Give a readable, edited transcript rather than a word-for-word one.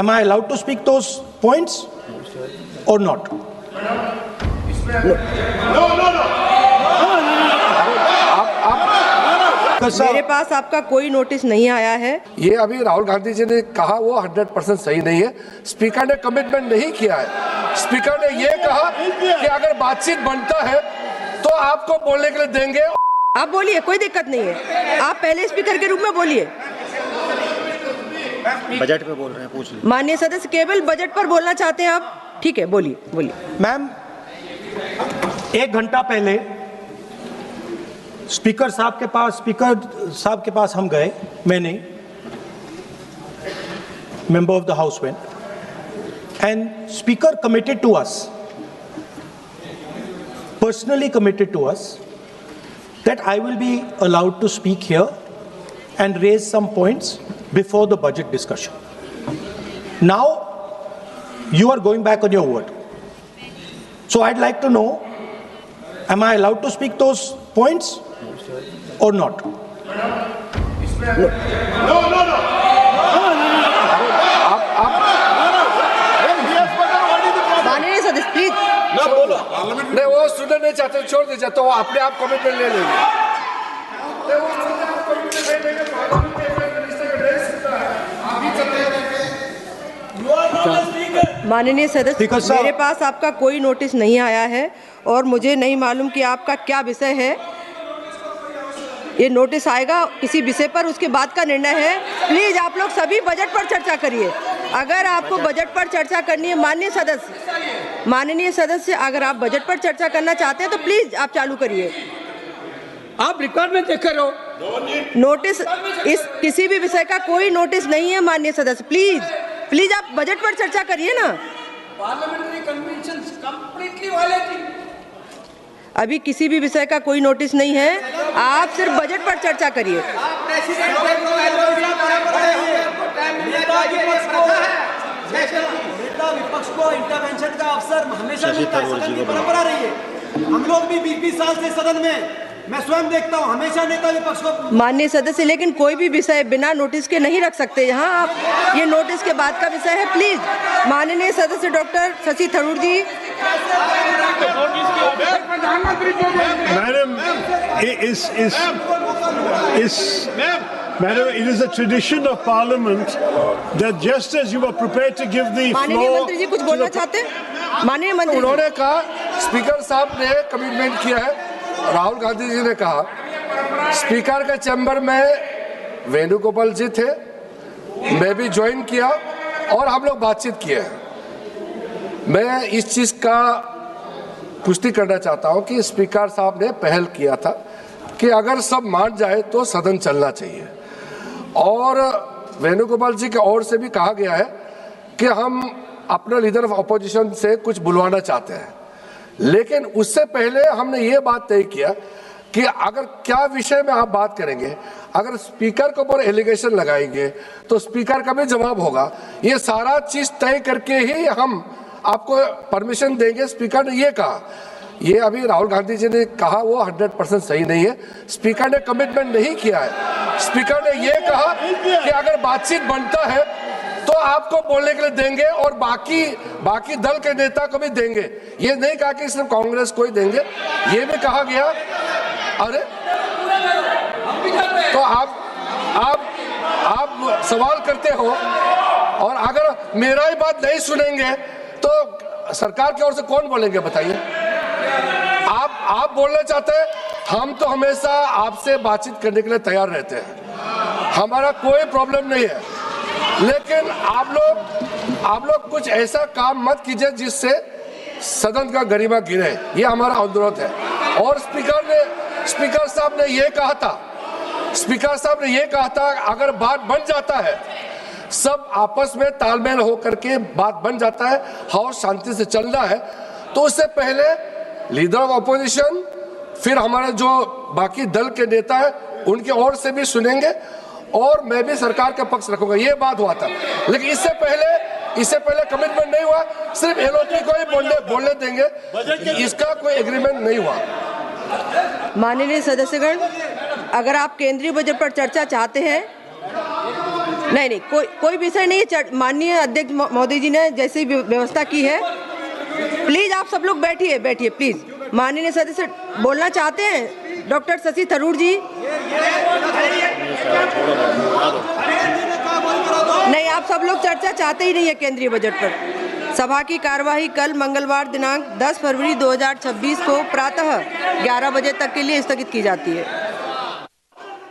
Am I allowed to speak those points or not? मेरे पास आपका कोई नोटिस नहीं आया है। ये अभी राहुल गांधी जी ने कहा वो 100% सही नहीं है। स्पीकर ने कमिटमेंट नहीं किया है। स्पीकर ने ये कहा कि अगर बातचीत बनता है तो आपको बोलने के लिए देंगे। आप बोलिए, कोई दिक्कत नहीं है। आप पहले स्पीकर के रूप में बोलिए। बजट पे बोल रहे हैं, पूछ लीजिए। माननीय सदस्य केवल बजट पर बोलना चाहते हैं आप? ठीक है, बोलिए बोलिए। मैम, 1 घंटा पहले स्पीकर साहब के पास हम गए, मैंने, member of the house went, and speaker committed to us, personally committed to us, that I will be allowed to speak here and raise some points before the budget discussion. Now, you are going back on your word. So I'd like to know, am I allowed to speak those points or not? माननीय सदस्य please. नहीं, वो सुनना नहीं चाहते, छोड़ दीजिए, तो वो अपने आप कमिटमेंट ले लेंगे। माननीय सदस्य, मेरे पास आपका कोई नोटिस नहीं आया है और मुझे नहीं मालूम कि आपका क्या विषय है। ये नोटिस आएगा किसी विषय पर, उसके बाद का निर्णय है। प्लीज आप लोग सभी बजट पर चर्चा करिए। अगर आपको बजट पर चर्चा करनी है, माननीय सदस्य, अगर आप बजट पर चर्चा करना चाहते हैं तो प्लीज आप चालू करिए। आप रिकॉर्ड में देख रहे हो। नोटिस, इस किसी भी विषय का कोई नोटिस नहीं है माननीय सदस्य। प्लीज आप बजट पर चर्चा करिए ना। Parliamentary convention completely violating. अभी किसी भी विषय का कोई नोटिस नहीं है, आप सिर्फ बजट पर चर्चा करिए। विपक्ष को इंटरवेंशन का अवसर हमेशा मिलता है, सदन की परंपरा रही है। हम लोग भी 20 साल से सदन में, मैं स्वयं देखता हूं, हमेशा नेता विपक्ष को। माननीय सदस्य, लेकिन कोई भी विषय बिना नोटिस के नहीं रख सकते यहाँ आप। ये नोटिस के बाद का विषय है। प्लीज माननीय सदस्य doctor Shashi Tharoor ji. Madam, it is a tradition of Parliament that just as you were prepared to give the floor, माननीय मंत्री जी कुछ बोलना चाहते हैं? माननीय मंत्री, उन्होंने कहा, स्पीकर साहब ने कमिटमेंट किया है। राहुल गांधी जी ने कहा, स्पीकर के चैम्बर में वेणुगोपाल जी थे, मैं भी ज्वाइन किया और हम लोग बातचीत किए। मैं इस चीज का पुष्टि करना चाहता हूं कि स्पीकर साहब ने पहल किया था कि अगर सब मान जाए तो सदन चलना चाहिए, और वेणुगोपाल जी की ओर से भी कहा गया है कि हम अपना लीडर ऑफ अपोजिशन से कुछ बुलवाना चाहते हैं। लेकिन उससे पहले हमने ये बात तय किया कि अगर क्या विषय में आप बात करेंगे, अगर स्पीकर के ऊपर एलिगेशन लगाएंगे तो स्पीकर का भी जवाब होगा। ये सारा चीज तय करके ही हम आपको परमिशन देंगे। स्पीकर ने ये कहा, ये अभी राहुल गांधी जी ने कहा वो 100% सही नहीं है। स्पीकर ने कमिटमेंट नहीं किया है। स्पीकर ने ये कहा कि अगर बातचीत बनता है तो आपको बोलने के लिए देंगे और बाकी दल के नेता को भी देंगे। ये नहीं कहा कि सिर्फ कांग्रेस को ही देंगे, ये भी कहा गया। अरे तो आप सवाल करते हो, और अगर मेरा ही बात नहीं सुनेंगे तो सरकार की ओर से कौन बोलेंगे बताइए? आप बोलना चाहते हैं, हम तो हमेशा आपसे बातचीत करने के लिए तैयार रहते हैं, हमारा कोई प्रॉब्लम नहीं है। लेकिन आप लोग कुछ ऐसा काम मत कीजिए जिससे सदन का गरिमा गिरे, ये हमारा अनुरोध है। और स्पीकर साहब ने ये कहा था अगर बात बन जाता है, सब आपस में तालमेल होकर के बात बन जाता है, हाउस शांति से चलना है, तो उससे पहले लीडर ऑफ अपोजिशन, फिर हमारे जो बाकी दल के नेता है उनकी ओर से भी सुनेंगे, और मैं भी सरकार का पक्ष रखूंगा। ये बात हुआ था। लेकिन इससे पहले कमिटमेंट नहीं हुआ, सिर्फ एलओपी को ही बोलने देंगे, इसका कोई एग्रीमेंट नहीं हुआ। माननीय सदस्यगण, अगर आप केंद्रीय बजट पर चर्चा चाहते हैं नहीं, कोई विषय नहीं है। माननीय अध्यक्ष महोदय जी ने जैसी व्यवस्था की है, प्लीज आप सब लोग बैठिए प्लीज। माननीय सदस्य बोलना चाहते हैं, डॉक्टर शशि थरूर जी। नहीं, आप सब लोग चर्चा चाहते ही नहीं है केंद्रीय बजट पर। सभा की कार्यवाही कल मंगलवार दिनांक 10 फरवरी 2026 को प्रातः 11 बजे तक के लिए स्थगित की जाती है।